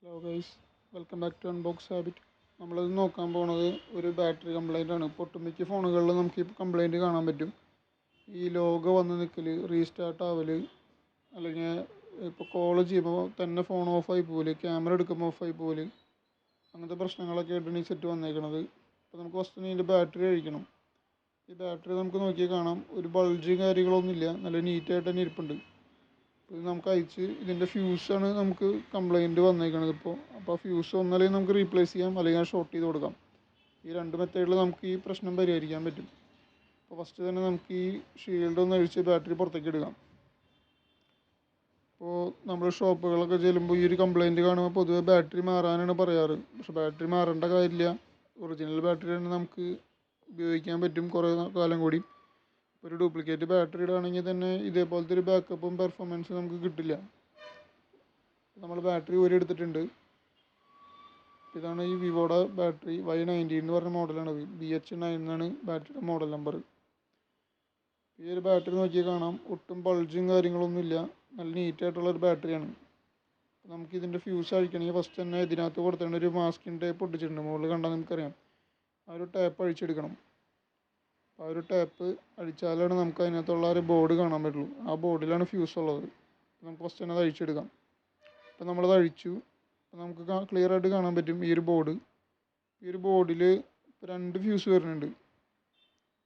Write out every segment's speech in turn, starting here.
Hello guys, welcome back to unbox habit. നമ്മളിത് നോക്കാൻ പോണത് ഒരു ബാറ്ററി കംപ്ലൈൻ്റ് ആണ്. ഇപ്പോൾ ഒട്ടുമിക്ക ഫോണുകളിൽ നമുക്ക് ഈ കംപ്ലൈൻറ്റ് കാണാൻ പറ്റും. ഈ ലോഗോ വന്ന് നിൽക്കൽ, റീസ്റ്റാർട്ട് ആവൽ, അല്ലെങ്കിൽ ഇപ്പോൾ കോൾ ചെയ്യുമ്പോൾ തന്നെ ഫോൺ ഓഫായി പോകൽ, ക്യാമറ എടുക്കുമ്പോൾ ഓഫായി പോകൽ, അങ്ങനത്തെ പ്രശ്നങ്ങളൊക്കെ ആയിട്ടാണ് ഈ സെറ്റ് വന്നേക്കണത്. അപ്പോൾ നമുക്ക് ഫസ്റ്റ് ഇതിൻ്റെ ബാറ്ററി കഴിക്കണം. ഈ ബാറ്ററി നമുക്ക് നോക്കിയാൽ കാണാം, ഒരു ബൾജ് കാര്യങ്ങളൊന്നുമില്ല, നല്ല നീറ്റായിട്ട് തന്നെ ഇരിപ്പുണ്ട്. ഇത് നമുക്ക് അയച്ച് ഇതിൻ്റെ ഫ്യൂസാണ് നമുക്ക് കംപ്ലൈൻറ്റ് വന്നേക്കണത് ഇപ്പോൾ. അപ്പോൾ ഫ്യൂസ് ഒന്നല്ലെങ്കിൽ നമുക്ക് റീപ്ലേസ് ചെയ്യാം, അല്ലെങ്കിൽ ഷോർട്ട് ചെയ്ത് കൊടുക്കാം. ഈ രണ്ട് മെത്തേഡിൽ നമുക്ക് ഈ പ്രശ്നം പരിഹരിക്കാൻ പറ്റും. അപ്പോൾ ഫസ്റ്റ് തന്നെ നമുക്ക് ഈ ഷീൽഡ് ഒന്ന് അഴിച്ച് ബാറ്ററി പുറത്തേക്ക് എടുക്കാം. ഇപ്പോൾ നമ്മൾ ഷോപ്പുകളൊക്കെ ചെല്ലുമ്പോൾ ഈ ഒരു കംപ്ലൈൻറ്റ് കാണുമ്പോൾ പൊതുവെ ബാറ്ററി മാറാനാണ് പറയാറ്. പക്ഷേ ബാറ്ററി മാറേണ്ട കാര്യമില്ല. ഒറിജിനൽ ബാറ്ററി തന്നെ നമുക്ക് ഉപയോഗിക്കാൻ പറ്റും കുറേ കാലം കൂടി. ഒരു ഡ്യൂപ്ലിക്കേറ്റ് ബാറ്ററി ഇടുകയാണെങ്കിൽ തന്നെ ഇതേപോലത്തെ ഒരു ബാക്കപ്പും പെർഫോമൻസും നമുക്ക് കിട്ടില്ല. നമ്മൾ ബാറ്ററി എടുത്തിട്ടുണ്ട്. ഇതാണ് ഈ വിവോയുടെ ബാറ്ററി Y90 എന്ന് പറഞ്ഞ മോഡലാണ്. BH9 എന്നാണ് ബാറ്ററിയുടെ മോഡൽ നമ്പർ. ഈ ഒരു ബാറ്ററി നോക്കിയാൽ കാണാം, ഒട്ടും ബൾജും കാര്യങ്ങളൊന്നുമില്ല, നല്ല നീറ്റായിട്ടുള്ളൊരു ബാറ്ററിയാണ്. നമുക്കിതിൻ്റെ ഫ്യൂസ് അഴിക്കണമെങ്കിൽ ഫസ്റ്റ് തന്നെ ഇതിനകത്ത് കൊടുത്തേണ്ട ഒരു മാസ്കിൻ ടേപ്പ് ഒട്ടിച്ചിട്ടുണ്ട്. മുകളിൽ കണ്ടാൽ നമുക്കറിയാം. ആ ഒരു ടേപ്പ് അഴിച്ചെടുക്കണം. ആ ഒരു ടേപ്പ് അഴിച്ചാലാണ് നമുക്ക് അതിനകത്തുള്ള ഒരു ബോർഡ് കാണാൻ പറ്റുള്ളൂ. ആ ബോർഡിലാണ് ഫ്യൂസ് ഉള്ളത്. നമുക്ക് ഫസ്റ്റ് തന്നെ അത് അഴിച്ചെടുക്കാം. അപ്പോൾ നമ്മളത് അഴിച്ചു. അപ്പോൾ നമുക്ക് ക്ലിയർ ആയിട്ട് കാണാൻ പറ്റും ഈ ഒരു ബോർഡ്. ഈ ഒരു ബോർഡിൽ രണ്ട് ഫ്യൂസ് വരുന്നുണ്ട്.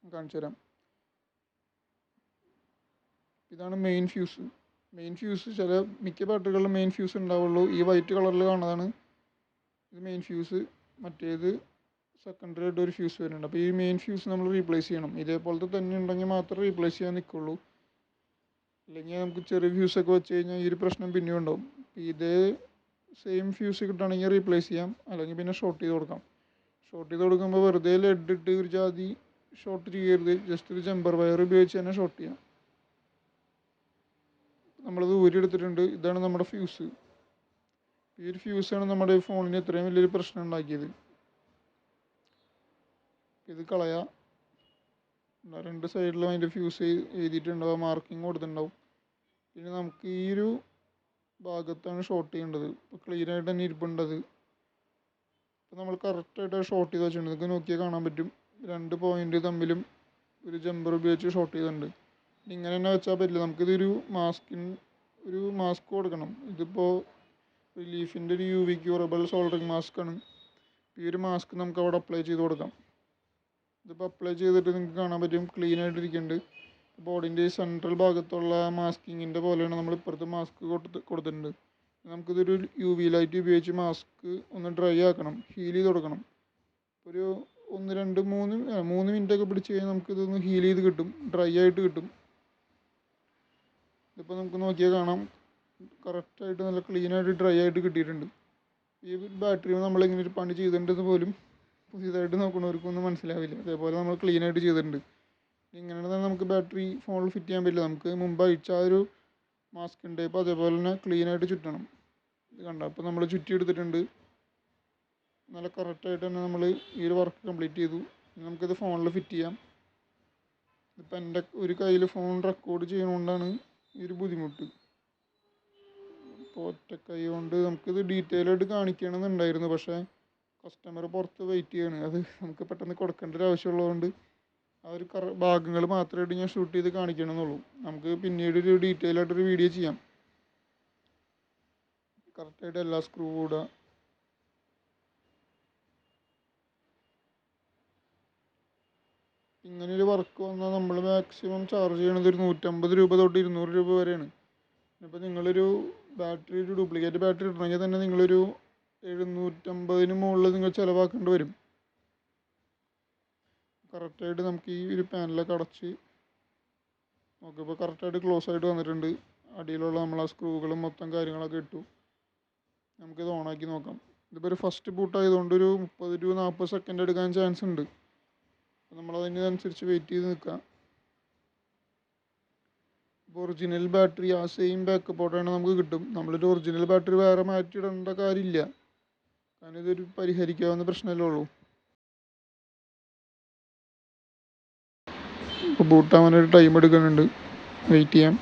കാണിച്ചു തരാം. ഇതാണ് മെയിൻ ഫ്യൂസ്. ചില മിക്ക ബാറ്ററികളിലും മെയിൻ ഫ്യൂസ് ഉണ്ടാവുള്ളൂ. ഈ വൈറ്റ് കളറിൽ കാണുന്നതാണ് ഇത് മെയിൻ ഫ്യൂസ്. മറ്റേത് സെക്കൻഡറി ആയിട്ട് ഒരു ഫ്യൂസ് വരുന്നുണ്ട്. അപ്പോൾ ഈ മെയിൻ ഫ്യൂസ് നമ്മൾ റീപ്ലേസ് ചെയ്യണം. ഇതേപോലത്തെ തന്നെ ഉണ്ടെങ്കിൽ മാത്രമേ റീപ്ലേസ് ചെയ്യാൻ നിൽക്കുള്ളൂ. അല്ലെങ്കിൽ നമുക്ക് ചെറിയ ഫ്യൂസൊക്കെ വെച്ച് കഴിഞ്ഞാൽ ഈ ഒരു പ്രശ്നം പിന്നെയും ഉണ്ടാവും. ഇതേ സെയിം ഫ്യൂസ് കിട്ടുകയാണെങ്കിൽ റീപ്ലേസ് ചെയ്യാം, അല്ലെങ്കിൽ പിന്നെ ഷോർട്ട് ചെയ്ത് കൊടുക്കാം. ഷോർട്ട് ചെയ്ത് കൊടുക്കുമ്പോൾ വെറുതെ ലെഡ് ഇട്ട് ഒരു ജാതി ഷോർട്ട് ചെയ്യരുത്. ജസ്റ്റ് ഒരു ജമ്പർ വയർ ഉപയോഗിച്ച് തന്നെ ഷോർട്ട് ചെയ്യാം. നമ്മളത് ഊരിയെടുത്തിട്ടുണ്ട്. ഇതാണ് നമ്മുടെ ഫ്യൂസ്. ഈ ഒരു ഫ്യൂസാണ് നമ്മുടെ ഫോണിന് ഇത്രയും വലിയൊരു പ്രശ്നം ഉണ്ടാക്കിയത്. ഇത് കളയാം. രണ്ട് സൈഡിലും അതിൻ്റെ ഫ്യൂസ് എഴുതിയിട്ടുണ്ടാവും, മാർക്കിങ് കൊടുത്തിട്ടുണ്ടാവും. പിന്നെ നമുക്ക് ഈ ഒരു ഭാഗത്താണ് ഷോർട്ട് ചെയ്യേണ്ടത്. ഇപ്പോൾ ക്ലീനായിട്ട് തന്നെ ഇരിപ്പുണ്ടത്. ഇപ്പോൾ നമ്മൾ കറക്റ്റായിട്ട് ഷോർട്ട് ചെയ്ത് വെച്ചിട്ടുണ്ട്. നിങ്ങൾക്ക് നോക്കിയാൽ കാണാൻ പറ്റും, രണ്ട് പോയിൻ്റ് തമ്മിലും ഒരു ജമ്പർ ഉപയോഗിച്ച് ഷോർട്ട് ചെയ്തിട്ടുണ്ട്. ഇങ്ങനെ തന്നെ വെച്ചാൽ പറ്റില്ല. നമുക്കിതൊരു മാസ്ക് കൊടുക്കണം. ഇതിപ്പോൾ റിലീഫിൻ്റെ ഒരു UV ക്യൂറബിൾ സോൾഡറിങ് മാസ്കാണ്. ഈ ഒരു മാസ്ക് നമുക്ക് അവിടെ അപ്ലൈ ചെയ്ത് കൊടുക്കാം. ഇതിപ്പോൾ അപ്ലൈ ചെയ്തിട്ട് നിങ്ങൾക്ക് കാണാൻ പറ്റും, ക്ലീൻ ആയിട്ടിരിക്കുന്നുണ്ട്. ബോർഡിൻ്റെ ഈ സെൻട്രൽ ഭാഗത്തുള്ള മാസ്കിങ്ങിൻ്റെ പോലെയാണ് നമ്മൾ ഇപ്പുറത്ത് മാസ്ക് കൊടുത്തിട്ടുണ്ട്. നമുക്കിതൊരു UV ലൈറ്റ് ഉപയോഗിച്ച് മാസ്ക് ഒന്ന് ഡ്രൈ ആക്കണം, ഹീൽ ചെയ്ത് കൊടുക്കണം. ഒരു 3 മിനിറ്റൊക്കെ പിടിച്ച് കഴിഞ്ഞാൽ നമുക്കിതൊന്ന് ഹീൽ ചെയ്ത് കിട്ടും, ഡ്രൈ ആയിട്ട് കിട്ടും. ഇതിപ്പോൾ നമുക്ക് നോക്കിയാൽ കാണാം, കറക്റ്റായിട്ട് നല്ല ക്ലീനായിട്ട് ഡ്രൈ ആയിട്ട് കിട്ടിയിട്ടുണ്ട്. ഈ ബാറ്ററി നമ്മളിങ്ങനെ ഒരു പണി ചെയ്തിട്ടുണ്ടെന്ന് പോലും പുതിയതായിട്ട് നോക്കുന്നവർക്കൊന്നും മനസ്സിലാവില്ല. അതേപോലെ നമ്മൾ ക്ലീനായിട്ട് ചെയ്തിട്ടുണ്ട്. ഇങ്ങനെയാണ് തന്നെ നമുക്ക് ബാറ്ററി ഫോണിൽ ഫിറ്റ് ചെയ്യാൻ പറ്റില്ല. നമുക്ക് മുമ്പ് അഴിച്ച ആ ഒരു മാസ്കിൻ ടേപ്പ് അതേപോലെ തന്നെ ക്ലീനായിട്ട് ചുറ്റണം. ഇത് കണ്ട, അപ്പോൾ നമ്മൾ ചുറ്റിയെടുത്തിട്ടുണ്ട്. നല്ല കറക്റ്റായിട്ട് തന്നെ നമ്മൾ ഈ ഒരു വർക്ക് കംപ്ലീറ്റ് ചെയ്തു. നമുക്കിത് ഫോണിൽ ഫിറ്റ് ചെയ്യാം. ഇപ്പം എൻ്റെ ഒരു കയ്യിൽ ഫോൺ റെക്കോർഡ് ചെയ്യുന്നതുകൊണ്ടാണ് ഈ ഒരു ബുദ്ധിമുട്ട്. ഇപ്പോൾ ഒറ്റ കൈ കൊണ്ട് നമുക്കിത് ഡീറ്റെയിൽ ആയിട്ട് കാണിക്കണമെന്നുണ്ടായിരുന്നു. പക്ഷേ കസ്റ്റമർ പുറത്ത് വെയിറ്റ് ചെയ്യാണ്. അത് നമുക്ക് പെട്ടെന്ന് കൊടുക്കേണ്ട ഒരു ആവശ്യമുള്ളതുകൊണ്ട് ആ ഒരു ഭാഗങ്ങൾ മാത്രമായിട്ട് ഞാൻ ഷൂട്ട് ചെയ്ത് കാണിക്കണമെന്നുള്ളൂ. നമുക്ക് പിന്നീട് ഒരു ഡീറ്റെയിൽ ആയിട്ടൊരു വീഡിയോ ചെയ്യാം. കറക്റ്റായിട്ട് എല്ലാ സ്ക്രൂ ഇടുക. ഇങ്ങനെയൊരു വർക്ക് വന്നാൽ നമ്മൾ മാക്സിമം ചാർജ് ചെയ്യണത് ഒരു 150 രൂപ തൊട്ട് 200 രൂപ വരെയാണ്. ഇപ്പോൾ നിങ്ങളൊരു ഡ്യൂപ്ലിക്കേറ്റ് ബാറ്ററി ഇടണമെങ്കിൽ തന്നെ നിങ്ങളൊരു 750 മുകളിൽ നിങ്ങൾ ചിലവാക്കേണ്ടി വരും. കറക്റ്റായിട്ട് നമുക്ക് ഈ ഒരു പാനലൊക്കെ അടച്ച് നോക്കിയപ്പോൾ കറക്റ്റായിട്ട് ക്ലോസ് ആയിട്ട് വന്നിട്ടുണ്ട്. അടിയിലുള്ള നമ്മൾ ആ സ്ക്രൂകളും മൊത്തം കാര്യങ്ങളൊക്കെ ഇട്ടു. നമുക്കിത് ഓണാക്കി നോക്കാം. ഇതിപ്പോൾ ഒരു ഫസ്റ്റ് ബൂട്ട് ആയതുകൊണ്ട് ഒരു 30 to 40 സെക്കൻഡ് എടുക്കാൻ ചാൻസ് ഉണ്ട്. അപ്പോൾ നമ്മളതിനനുസരിച്ച് വെയിറ്റ് ചെയ്ത് നിൽക്കാം. ഇപ്പോൾ ഒറിജിനൽ ബാറ്ററി ആ സെയിം ബാക്കപ്പോടെയാണ് നമുക്ക് കിട്ടും. നമ്മളൊരു ഒറിജിനൽ ബാറ്ററി വേറെ മാറ്റിയിടേണ്ട കാര്യമില്ല. കാരണം ഇതൊരു പരിഹരിക്കാവുന്ന പ്രശ്നമല്ലേ ഉള്ളൂ. ഇപ്പോൾ ബൂട്ടാവാനൊരു ടൈം എടുക്കുന്നുണ്ട്, വെയിറ്റ് ചെയ്യാം.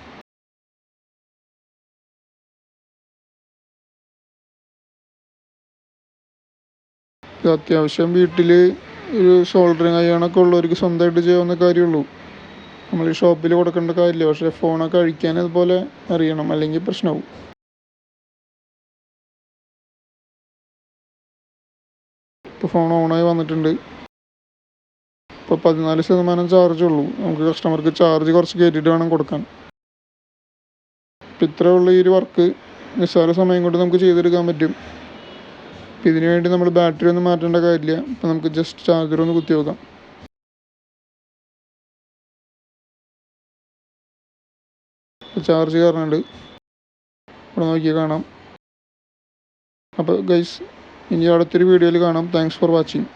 അത്യാവശ്യം വീട്ടിൽ ഒരു സോൾഡറിങ് അയണൊക്കെ ഉള്ളവർക്ക് സ്വന്തമായിട്ട് ചെയ്യാവുന്ന കാര്യമുള്ളൂ. നമ്മൾ ഈ ഷോപ്പിൽ കൊടുക്കേണ്ട കാര്യമില്ല. പക്ഷേ ഫോണൊക്കെ അഴിക്കാൻ അതുപോലെ അറിയണം, അല്ലെങ്കിൽ പ്രശ്നമാവും. ഇപ്പോൾ ഫോൺ ഓണായി വന്നിട്ടുണ്ട്. ഇപ്പോൾ 14% ചാർജ് ഉള്ളൂ. നമുക്ക് കസ്റ്റമർക്ക് ചാർജ് കുറച്ച് കയറ്റിയിട്ട് വേണം കൊടുക്കാൻ. ഇപ്പം ഇത്രേ ഉള്ള ഈ ഒരു വർക്ക് നിസ്സാര സമയം കൊണ്ട് നമുക്ക് ചെയ്തെടുക്കാൻ പറ്റും. അപ്പം ഇതിനു വേണ്ടി നമ്മൾ ബാറ്ററി ഒന്നും മാറ്റേണ്ട കാര്യമില്ല. ഇപ്പം നമുക്ക് ജസ്റ്റ് ചാർജർ ഒന്ന് കുത്തി വെക്കാം. ചാർജ് കയറുന്നുണ്ട്, ഇവിടെ നോക്കി കാണാം. അപ്പോൾ ഗൈസ്, ഇനി അടുത്തൊരു വീഡിയോയിൽ കാണാം. Thanks for watching.